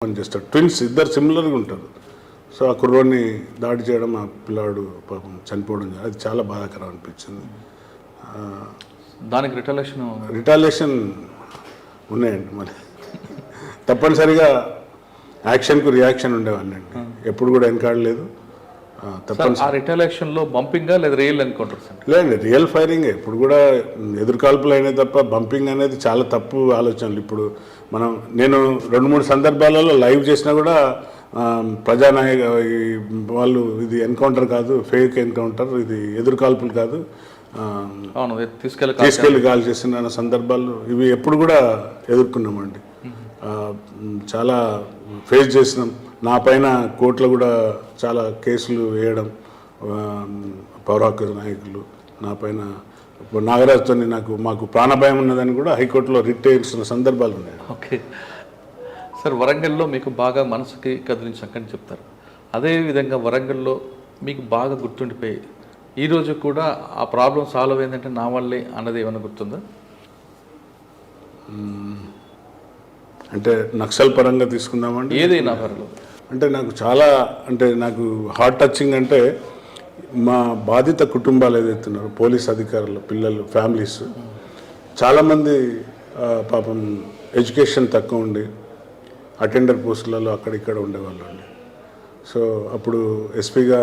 పనిచేస్తాడు. ట్విన్స్ ఇద్దరు సిమిలర్గా ఉంటారు. సో ఆ కుర్రోడిని దాడి చేయడం, ఆ పిల్లాడు పాపం చనిపోవడం అది చాలా బాధాకరం అనిపించింది. దానికి రిటాలియేషన్ ఉన్నాయండి. మరి తప్పనిసరిగా యాక్షన్కు రియాక్షన్ ఉండేవాడిని అండి. ఎప్పుడు కూడా వెనకాడలేదు. రిటాలియేషన్లో బంపింగా లేదా రియల్ ఎన్కౌంటర్స్? లేదండి, రియల్ ఫైరింగే. ఇప్పుడు కూడా ఎదురుకాల్పులు అయినాయి తప్ప బంపింగ్ అనేది చాలా తప్పు ఆలోచనలు. ఇప్పుడు నేను 2-3 సందర్భాలలో లైవ్ చేసినా కూడా ప్రజానాయక వాళ్ళు ఇది ఎన్కౌంటర్ కాదు, ఫేక్ ఎన్కౌంటర్, ఇది ఎదురుకాల్పులు కాదు, తీసుకెళ్ళి కాల్ చేసిన సందర్భాలు ఇవి ఎప్పుడు కూడా ఎదుర్కొన్నామండి. చాలా ఫేస్ చేసినాం. నా పైన కోర్టులో కూడా చాలా కేసులు వేయడం, పౌర హక్కు నాయకులు నా పైన. ఇప్పుడు నాగరాజుతో మాకు ప్రాణభయం ఉన్నదని కూడా హైకోర్టులో రిట్ వేసిన సందర్భాలు ఉన్నాయి. ఓకే సార్, వరంగల్లో మీకు బాగా మనసుకి కదిలించకని చెప్తారు. అదేవిధంగా వరంగల్లో మీకు బాగా గుర్తుండిపోయి ఈరోజు కూడా ఆ ప్రాబ్లం సాల్వ్ అయిందంటే నా వల్లే అన్నది ఏమైనా గుర్తుందా? అంటే నక్సల్ పరంగా తీసుకుందామండి, ఏదైనా పర్లేదు. అంటే నాకు హార్ట్ టచింగ్ అంటే మా బాధిత కుటుంబాలు ఏదైతున్నారో, పోలీస్ అధికారులు, పిల్లలు, ఫ్యామిలీస్ చాలామంది పాపం ఎడ్యుకేషన్ తక్కువ ఉండి అటెండర్ పోస్టులలో అక్కడిక్కడ ఉండేవాళ్ళు అండి. సో అప్పుడు ఎస్పీగా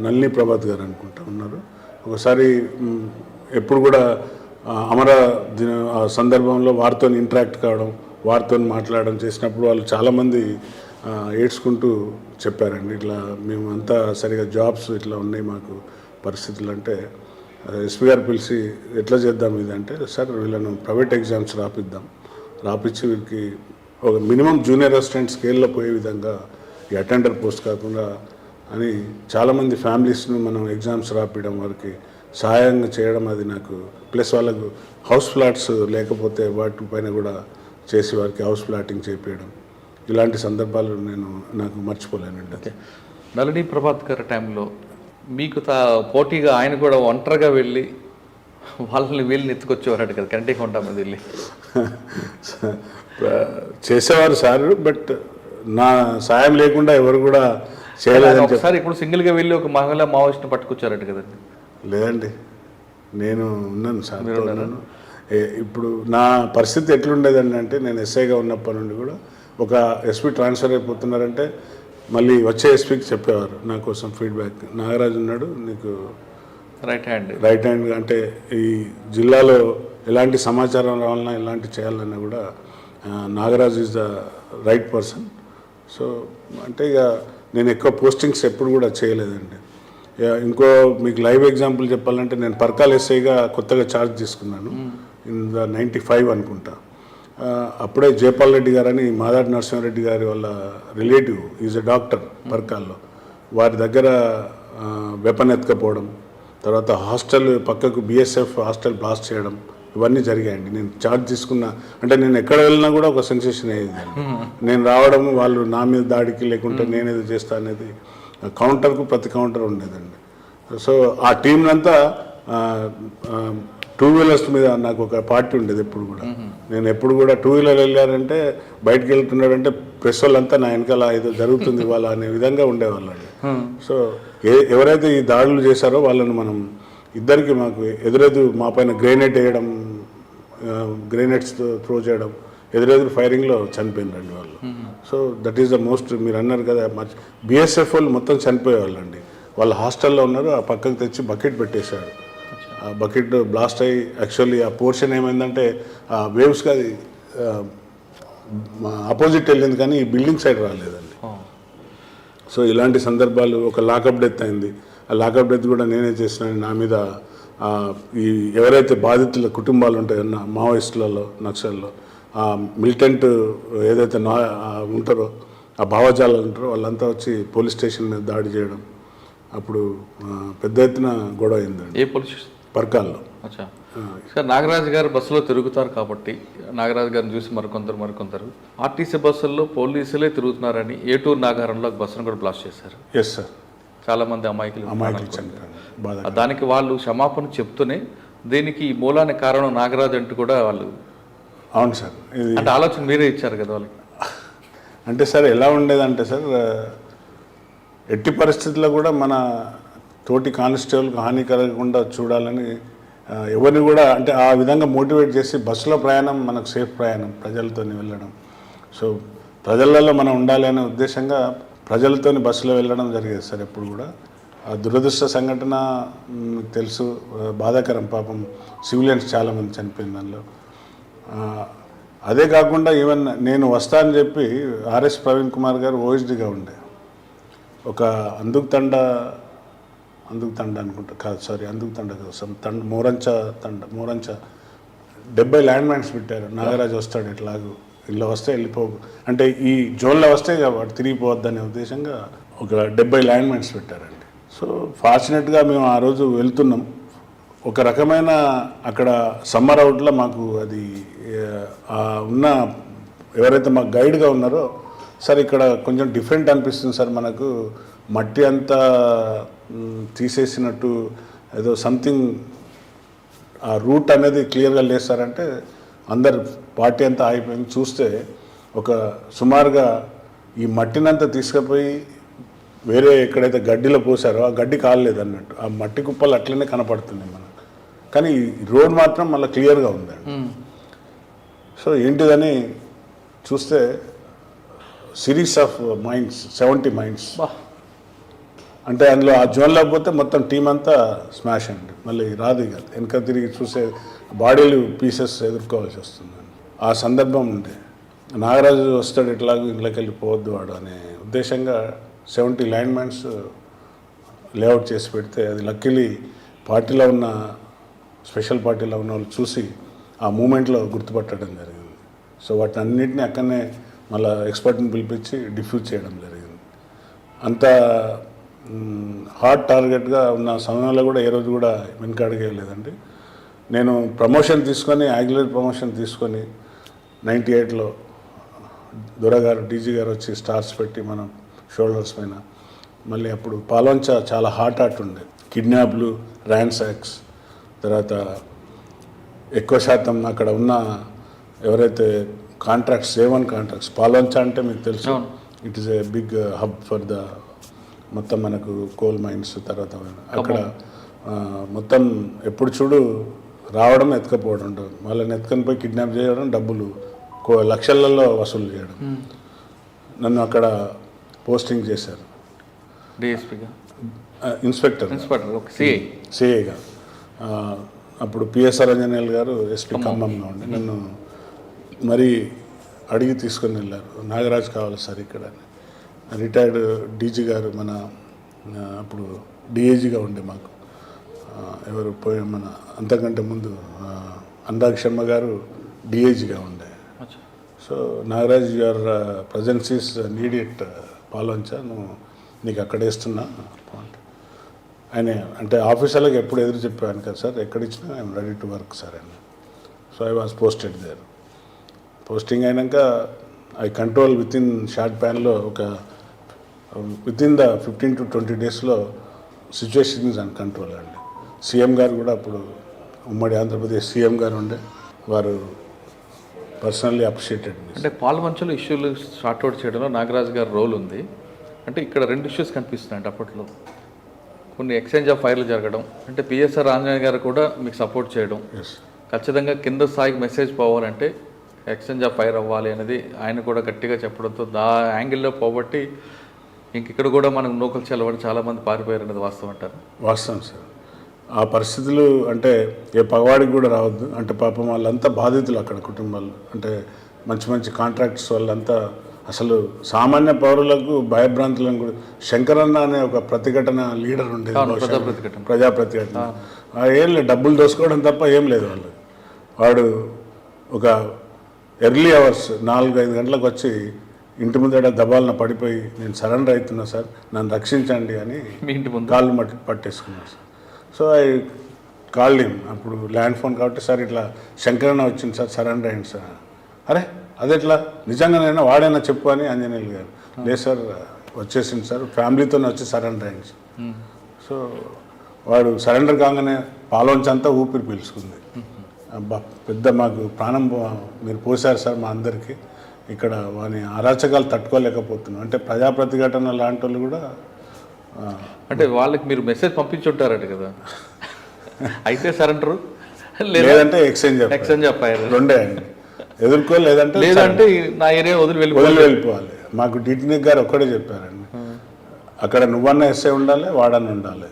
నల్ని ప్రభాత్ గారు అనుకుంటా ఉన్నారు. ఒకసారి ఎప్పుడు కూడా అమర దిన సందర్భంలో వారితో ఇంటరాక్ట్ కావడం, వారితో మాట్లాడడం చేసినప్పుడు వాళ్ళు చాలామంది ఏడ్చుకుంటూ చెప్పారండి, ఇట్లా మేము అంతా సరిగా జాబ్స్ ఇట్లా ఉన్నాయి మాకు పరిస్థితులు. అంటే ఎస్పీ గారు పిలిచి ఎట్లా చేద్దాం ఇది అంటే, సార్ వీళ్ళను ప్రైవేట్ ఎగ్జామ్స్ రాపించి వీరికి ఒక మినిమం జూనియర్ అసిస్టెంట్ స్కేల్లో పోయే విధంగా ఈ అటెండర్ పోస్ట్ కాకుండా అని చాలామంది ఫ్యామిలీస్ను మనం ఎగ్జామ్స్ రాపించడం, వారికి సహాయంగా చేయడం, అది నాకు ప్లస్ వాళ్ళకు హౌస్ ఫ్లాట్స్ లేకపోతే వాటి పైన కూడా చేసి వారికి హౌస్ ఫ్లాటింగ్ చేపించడం, ఇలాంటి సందర్భాలు నాకు మర్చిపోలేనండి. ఓకే, నళిని ప్రభాత్ గారి టైంలో మీకు పోటీగా ఆయన కూడా ఒంటరిగా వెళ్ళి వాళ్ళని వీళ్ళని ఎత్తుకొచ్చేవారట కదా, కంటే కొంటా మీద వెళ్ళి చేసేవారు సార్. బట్ నా సాయం లేకుండా ఎవరు కూడా చేయలేదు. ఒకసారి ఇప్పుడు సింగిల్గా వెళ్ళి ఒక మహిళా మావోయిస్ట్ని పట్టుకొచ్చారట కదండి? లేదండి, నేను ఉన్నాను సార్. ఇప్పుడు నా పరిస్థితి ఎట్లుండేదండి అంటే, నేను ఎస్ఐగా ఉన్నప్పటి నుండి కూడా ఒక ఎస్పీ ట్రాన్స్ఫర్ అయిపోతున్నారంటే మళ్ళీ వచ్చే ఎస్పీకి చెప్పేవారు నా కోసం ఫీడ్బ్యాక్. నాగరాజు ఉన్నాడు, నీకు రైట్ హ్యాండ్ అంటే ఈ జిల్లాలో ఎలాంటి సమాచారం రావాలన్నా ఎలాంటి చేయాలన్నా కూడా Nagaraju is the right person. So అంటే ఇక నేను ఎక్కువ పోస్టింగ్స్ ఎప్పుడు కూడా చేయలేదండి. ఇంకో మీకు లైవ్ ఎగ్జాంపుల్ చెప్పాలంటే, నేను పర్కాల్ ఎస్ఐగా కొత్తగా ఛార్జ్ తీసుకున్నాను ఇన్ ద 95 అనుకుంటా. అప్పుడే జయపాల్ రెడ్డి గారని మాదాటి నరసింహారెడ్డి గారి వాళ్ళ రిలేటివ్ ఈజ్ ఎ డాక్టర్ పర్కాల్లో, వారి దగ్గర వెపన్ ఎత్తుకపోవడం, తర్వాత హాస్టల్ పక్కకు బిఎస్ఎఫ్ హాస్టల్ బ్లాస్ట్ చేయడం, ఇవన్నీ జరిగాయండి. నేను ఛార్జ్ తీసుకున్న అంటే నేను ఎక్కడ వెళ్ళినా కూడా ఒక సెన్సేషన్ అయ్యేది. నేను రావడం, వాళ్ళు నా మీద దాడికి లేకుంటే నేనేదో చేస్తా అనేది కౌంటర్కు ప్రతి కౌంటర్ ఉండేదండి. సో ఆ టీంనంతా 2 వీలర్స్ మీద నాకు ఒక పార్టీ ఉండేది ఎప్పుడు కూడా. నేను ఎప్పుడు కూడా 2 వీలర్ వెళ్ళారంటే, బయటకు వెళ్తున్నాడంటే ప్రెస్ వాళ్ళంతా నా వెనకాల ఏదో జరుగుతుంది వాళ్ళ అనే విధంగా ఉండేవాళ్ళండి. సో ఎవరైతే ఈ దాడులు చేశారో వాళ్ళను మనం ఇద్దరికి మాకు మా పైన గ్రెనేడ్ వేయడం, గ్రెనేడ్స్ త్రో చేయడం, ఎదురెదురు ఫైరింగ్లో చనిపోయినారండి వాళ్ళు. So that is the most, మీరు అన్నారు కదా బిఎస్ఎఫ్ వాళ్ళు మొత్తం చనిపోయేవాళ్ళండి. వాళ్ళు హాస్టల్లో ఉన్నారు, ఆ పక్కకు తెచ్చి బకెట్ పెట్టేశారు. ఆ బకెట్ బ్లాస్ట్ అయ్యి యాక్చువల్లీ ఆ పోర్షన్ ఏమైందంటే ఆ వేవ్స్కి అది ఆపోజిట్ వెళ్ళింది కానీ ఈ బిల్డింగ్ సైడ్ రాలేదండి. సో ఇలాంటి సందర్భాలు, ఒక లాకప్ డెత్ అయింది. ఆ లాకప్ డెత్ కూడా నేనే చేసినాను. నా మీద ఈ ఎవరైతే బాధితుల కుటుంబాలు ఉంటాయో మావోయిస్టులలో, నక్సల్లో, ఆ మిలిటెంట్ ఏదైతే ఉంటారో, ఆ భావజాలాలు ఉంటారో వాళ్ళంతా వచ్చి పోలీస్ స్టేషన్ మీద దాడి చేయడం, అప్పుడు పెద్ద ఎత్తున గొడవ అయిందండి. ఏ పోలీస్ స్టేషన్? పర్కాల్లో. సార్, నాగరాజు గారు బస్సులో తిరుగుతారు కాబట్టి నాగరాజు గారిని చూసి మరికొందరు ఆర్టీసీ బస్సుల్లో పోలీసులే తిరుగుతున్నారని ఏటూరు నాగారంలో బస్సును కూడా బ్లాస్ట్ చేశారు. ఎస్ సార్, చాలామంది అమాయకులు చనిపోయారు. దానికి వాళ్ళు క్షమాపణ చెప్తూనే దీనికి మూలానికి కారణం నాగరాజు అంటూ కూడా వాళ్ళు అవును సార్. అంటే ఆలోచన మీరే ఇచ్చారు కదా వాళ్ళకి. అంటే సార్ ఎలా ఉండేదంటే సార్ ఎట్టి పరిస్థితుల్లో కూడా మన తోటి కానిస్టేబుల్కి హాని కలగకుండా చూడాలని ఎవరిని కూడా అంటే ఆ విధంగా మోటివేట్ చేసి బస్సులో ప్రయాణం మనకు సేఫ్ ప్రయాణం ప్రజలతో వెళ్ళడం. సో ప్రజలలో మనం ఉండాలి అనే ఉద్దేశంగా ప్రజలతో బస్సులో వెళ్ళడం జరిగేది సార్ ఎప్పుడు కూడా. ఆ దురదృష్ట సంఘటన మీకు తెలుసు, బాధాకరం. పాపం సివిలియన్స్ చాలామంది చనిపోయిన దానిలో. అదే కాకుండా ఈవెన్ నేను వస్తా అని చెప్పి ఆర్ఎస్ ప్రవీణ్ కుమార్ గారు ఓఎస్డీగా ఉండే ఒక అందుకు తండ అనుకుంటా, కాదు సారీ, అందుకు తండ కాదు, మోరంచ 70 ల్యాండ్ మైన్స్ పెట్టారు. నాగరాజు వస్తాడు ఎట్లాగూ, ఇలా వస్తే వెళ్ళిపోవు అంటే ఈ జోన్లో వస్తే వాడు తిరిగిపోవద్దనే ఉద్దేశంగా ఒక 70 ల్యాండ్ మైన్స్ పెట్టారండి. సో ఫార్చునేట్గా మేము ఆ రోజు వెళ్తున్నాం. ఒక రకమైన అక్కడ సమ్మర్ అవుట్లో మాకు అది ఉన్న ఎవరైతే మాకు గైడ్గా ఉన్నారో, సార్ ఇక్కడ కొంచెం డిఫరెంట్ అనిపిస్తుంది సార్, మనకు మట్టి అంతా తీసేసినట్టు ఏదో సంథింగ్ ఆ రూట్ అనేది క్లియర్గా లేదు సార్ అంటే అందరు పార్టీ అంతా ఆగిపోయింది. చూస్తే ఒక సుమారుగా ఈ మట్టినంతా తీసుకుపోయి వేరే ఎక్కడైతే గడ్డిలో పోసారో ఆ గడ్డి కాలేదు అన్నట్టు, ఆ మట్టి కుప్పలు అట్లనే కనపడుతుంది మనకు. కానీ ఈ రోడ్ మాత్రం మళ్ళీ క్లియర్గా ఉందండి. సో ఏంటిదని చూస్తే సిరీస్ ఆఫ్ మైన్స్, 70 మైన్స్. అంటే అందులో ఆ జోన్లో పోతే మొత్తం టీం అంతా స్మాష్ అండి. మళ్ళీ రాదు ఇక వెనక తిరిగి చూసే బాడీలు పీసెస్ ఎదుర్కోవాల్సి వస్తుందండి. ఆ సందర్భం ఉండే నాగరాజు వస్తాడు ఎట్లాగో ఇంట్లోకి వెళ్ళిపోవద్దు వాడు అనే ఉద్దేశంగా 70 ల్యాండ్ మైన్స్ లేఅవుట్ చేసి పెడితే అది లక్కీలీ పార్టీలో ఉన్న స్పెషల్ పార్టీలో ఉన్న వాళ్ళు చూసి ఆ మూమెంట్లో గుర్తుపట్టడం జరిగింది. సో వాటిని అన్నింటినీ అక్కడనే మళ్ళీ ఎక్స్పర్ట్ని పిలిపించి డిఫ్యూజ్ చేయడం జరిగింది. అంత హార్డ్ టార్గెట్గా ఉన్న సమయంలో కూడా ఏ రోజు కూడా వెనకడుగేయలేదండి. నేను ప్రమోషన్ తీసుకొని యాక్యులర్ ప్రమోషన్ తీసుకొని 98లో దొరగారు డీజీ గారు వచ్చి స్టార్స్ పెట్టి మనం షోల్డర్స్ పైన మళ్ళీ అప్పుడు పాల్వంచ చాలా హాట్ ఉండే, కిడ్నాప్లు, ర్యాన్సాక్స్, తర్వాత ఎక్కువ శాతం అక్కడ ఉన్న ఎవరైతే కాంట్రాక్ట్స్, A1 కాంట్రాక్ట్స్. పాల్వంచ అంటే మీకు తెలుసు, it is a big hub for the మొత్తం మనకు కోల్ మైన్స్. తర్వాత అక్కడ మొత్తం ఎప్పుడు చూడు రావడం ఎత్తుకపోవడం ఉంటుంది, వాళ్ళని ఎత్తుకొని పోయి కిడ్నాప్ చేయడం, డబ్బులు లక్షలలో వసూలు చేయడం. నన్ను అక్కడ పోస్టింగ్ చేశారు డిఎస్పీగా, ఇన్స్పెక్టర్ సిఐగా. అప్పుడు పిఎస్ఆర్ అంజనేయులు గారు ఎస్పీ ఖమ్మంగా ఉండి నన్ను మరీ అడిగి తీసుకొని వెళ్ళారు. నాగరాజు కావాలి సార్ ఇక్కడ అని. రిటైర్డ్ డీజీ గారు మన అప్పుడు డిఏజీగా ఉండే మాకు ఎవరు పోయి మన అంతకంటే ముందు అనురాగ్ శర్మ గారు డిఏజీగా ఉండే. So Nagaraj your presence is needed Palvancha, నువ్వు నీకు అక్కడ వేస్తున్నా ఆయన అంటే ఆఫీసర్లకు ఎప్పుడు ఎదురు చెప్పాను కదా సార్, ఎక్కడిచ్చినా I'm ready to work sir అని. So I was posted there. Posting అయినాక I control within short ప్యాన్లో విత్ ఇన్ ద 15 to 20 డేస్లో సిచ్యువేషన్స్ అండ్ కంట్రోల్ అండి. సీఎం గారు కూడా అప్పుడు ఉమ్మడి ఆంధ్రప్రదేశ్ సీఎం గారు ఉండే, వారు పర్సనల్లీ అప్రిషియేటెడ్. అంటే పాల్వంచలో ఇష్యూలు సార్ట్అవుట్ చేయడంలో నాగరాజు గారి రోల్ ఉంది. అంటే ఇక్కడ 2 ఇష్యూస్ కనిపిస్తున్నాయండి అప్పట్లో. కొన్ని ఎక్స్చేంజ్ ఆఫ్ ఫైర్లు జరగడం, అంటే పిఎస్ఆర్ ఆంజనేయ గారు కూడా మీకు సపోర్ట్ చేయడం, ఖచ్చితంగా కింద స్థాయికి మెసేజ్ పోవాలంటే ఎక్స్చేంజ్ ఆఫ్ ఫైర్ అవ్వాలి అనేది ఆయన కూడా గట్టిగా చెప్పడంతో యాంగిల్లో పోబట్టి ఇంకెక్కడ కూడా మనకు నూకలు చల్లబడి చాలామంది పారిపోయారు అనేది వాస్తవం అంటారు. వాస్తవం సార్. ఆ పరిస్థితులు అంటే ఏ పగవాడికి కూడా రావద్దు. అంటే పాపం వాళ్ళంతా బాధితులు అక్కడ కుటుంబాలు, అంటే మంచి మంచి కాంట్రాక్ట్స్ వాళ్ళంతా అసలు సామాన్య పౌరులకు భయభ్రాంతులను కూడా. శంకరన్న అనే ఒక ప్రతిఘటన లీడర్ ఉండేది, ప్రజా ప్రతిఘటన. ఏం లేదు, డబ్బులు దోసుకోవడం తప్ప ఏం లేదు వాళ్ళు. వాడు ఒక ఎర్లీ అవర్స్ 4-5 గంటలకు వచ్చి ఇంటి ముందర దబాలన పడిపోయి నేను సరెండర్ అవుతున్నా సార్, నన్ను రక్షించండి అని కాళ్ళు పట్టేసుకున్నాను sir. So I called him. అప్పుడు ల్యాండ్ ఫోన్ కాబట్టి సార్ ఇట్లా శంకరన్న వచ్చింది సార్, సరెండర్ అయ్యింది సార్. అరే అదెట్లా, నిజంగానైనా వాడైనా చెప్పు అని అంజనేయులు గారు. లేదు సార్ వచ్చేసింది సార్, ఫ్యామిలీతోనే వచ్చి సరెండర్ అయింది సార్. సో వాడు సరెండర్ కాగానే పాల్వంచంతా ఊపిరి పీల్చుకుంది. అబ్బా పెద్ద మాకు ప్రాణం మీరు పోసారు సార్ మా అందరికీ, ఇక్కడ వాని అరాచకాలు తట్టుకోలేకపోతున్నాం. అంటే ప్రజా ప్రతిఘటన లాంటి వాళ్ళు కూడా అంటే వాళ్ళకి మీరు మెసేజ్ పంపించుంటారట కదా, అయితే సరెండరు లేదంటే ఎక్స్చేంజ్ చెప్పారు, రెండే అండి. ఎదుర్కో లేదంటే లేదంటే నా ఏరియా వదిలి వెళ్ళిపోవాలి. మాకు డిటిని గారు ఒక్కడే చెప్పారండి, అక్కడ నువ్వన్నా ఎస్ఐ ఉండాలి, వాడన్నా ఉండాలి.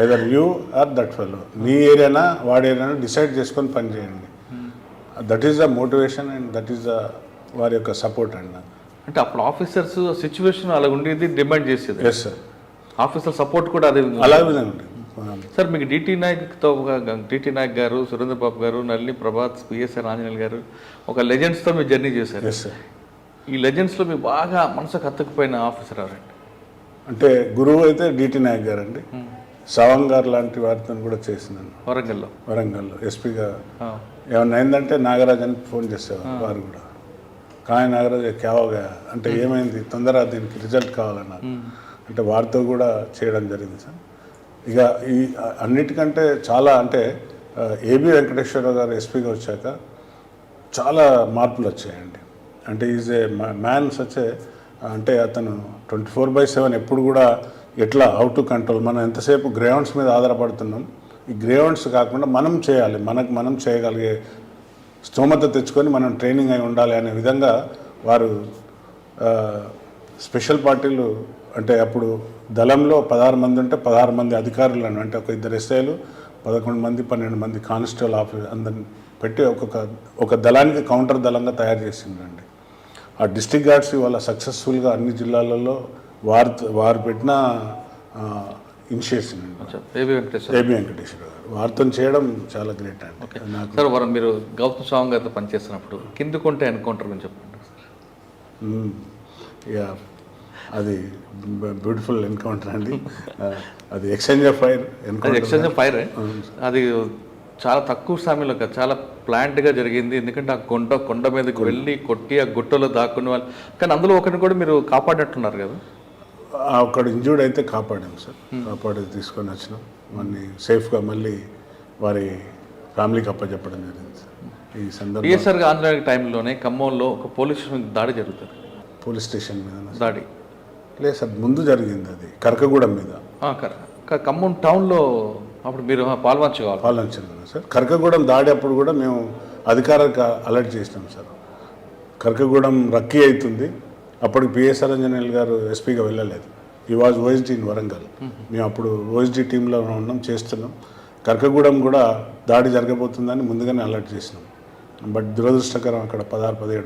Either you are that fellow, నీ ఏరియానా వాడి ఏరియానా డిసైడ్ చేసుకొని పని చేయండి. That is the motivation and that is the వారి యొక్క సపోర్ట్ అండి. అంటే అప్పుడు ఆఫీసర్స్ సిచ్యువేషన్ అలా ఉండేది, డిమాండ్ చేసేది. ఎస్ సార్, ఆఫీసర్ సపోర్ట్ కూడా అదే అలా విధంగా. సార్ మీకు డిటి నాయక్ గారు, సురేంద్ర బాబు గారు, నల్లి ప్రభాత్, పిఎస్ఆర్ ఆంజనేయులు గారు ఒక లెజెండ్స్తో మీరు జర్నీ చేశారు. Yes sir. ఈ లెజెండ్స్లో మీకు బాగా మనసుకు హత్తుకుపోయిన ఆఫీసర్ ఎవరండి? అంటే గురువు అయితే డిటి నాయక్ గారు అండి. సవంగ్ గారు లాంటి వారితో కూడా చేసినాను వరంగల్లో ఎస్పీగా. ఏమన్నా అయిందంటే నాగరాజ్ అని ఫోన్ చేసేవారు వారు కూడా. కానీ నాగరాజ్ క్యావగా అంటే ఏమైంది, తొందరగా దీనికి రిజల్ట్ కావాలన్నారు. అంటే వారితో కూడా చేయడం జరిగింది సార్. ఇక ఈ అన్నిటికంటే చాలా అంటే ఏబి వెంకటేశ్వరరావు గారు ఎస్పీగా వచ్చాక చాలా మార్పులు వచ్చాయండి. అంటే is a man such a, అంటే అతను 24/7 ఎప్పుడు కూడా ఎట్లా హౌ టు కంట్రోల్. మనం ఎంతసేపు గ్రౌండ్స్ మీద ఆధారపడుతున్నాం, ఈ గ్రౌండ్స్ కాకుండా మనం చేయాలి, మనం చేయగలిగే స్తోమత తెచ్చుకొని మనం ట్రైనింగ్ అయి ఉండాలి అనే విధంగా వారు స్పెషల్ పార్టీలు అంటే అప్పుడు దళంలో 16 మంది ఉంటే 16 మంది అధికారులను, అంటే ఒక 2 ఎస్ఐలు, 11 మంది 12 మంది కానిస్టేబుల్ ఆఫీసర్ అందరిని పెట్టి ఒక దళానికి కౌంటర్ దళంగా తయారు చేసిందండి. ఆ డిస్ట్రిక్ట్ గార్డ్స్ ఇవాళ సక్సెస్ఫుల్గా అన్ని జిల్లాలలో వారు పెట్టిన ఇనిషియేషన్ అండి. ఏబి వెంకటేశ్వర గారు వారితో చేయడం చాలా గ్రేట్ అండి. సార్ మీరు గౌతమ్ స్వామి గారితో పనిచేస్తున్నప్పుడు కిందకుంటే ఎన్కౌంటర్ అని చెప్పండి. యా, అది బ్యూటిఫుల్ ఎన్కౌంటర్ అండి. అది ఎక్స్చేంజ్ ఆఫ్ ఫైర్. అది చాలా తక్కువ సమయంలో కాదు, చాలా ప్లాంట్గా జరిగింది. ఎందుకంటే ఆ కొండ మీదకి వెళ్ళి కొట్టి ఆ గుట్టలో దాక్కునే వాళ్ళు, కానీ అందులో ఒకరిని కూడా మీరు కాపాడినట్టున్నారు కదా. అక్కడ ఇంజూర్డ్ అయితే కాపాడాం సార్, కాపాడి తీసుకొని వచ్చినాం. మళ్ళీ సేఫ్గా మళ్ళీ వారి ఫ్యామిలీకి అప్పచెప్పడం జరిగింది సార్. ఈ సందర్భంగా పిఎస్ఆర్ ఆంధ్ర టైంలోనే ఖమ్మంలో ఒక పోలీస్ స్టేషన్ దాడి జరుగుతుంది. పోలీస్ స్టేషన్ మీద దాడి లేదు సార్, ముందు జరిగింది అది కరకగూడెం మీద. ఖమ్మం టౌన్లో అప్పుడు మీరు పాల్వంచాలి సార్. కరకగూడెం దాడి అప్పుడు కూడా మేము అధికారులకు అలర్ట్ చేసినాం సార్. కరకగూడెం రక్కీ అవుతుంది, అప్పటికి పిఎస్ఆర్ ఆంజనేయులు గారు ఎస్పీగా వెళ్ళలేదు. ఈ వాజ్ ఓఎస్డీ ఇన్ వరంగల్. మేము అప్పుడు ఓఎస్డీ టీంలో ఉన్నాం, చేస్తున్నాం. కరకగూడెం కూడా దాడి జరగబోతుందని ముందుగానే అలర్ట్ చేసినాం. బట్ దురదృష్టకరం అక్కడ 16-17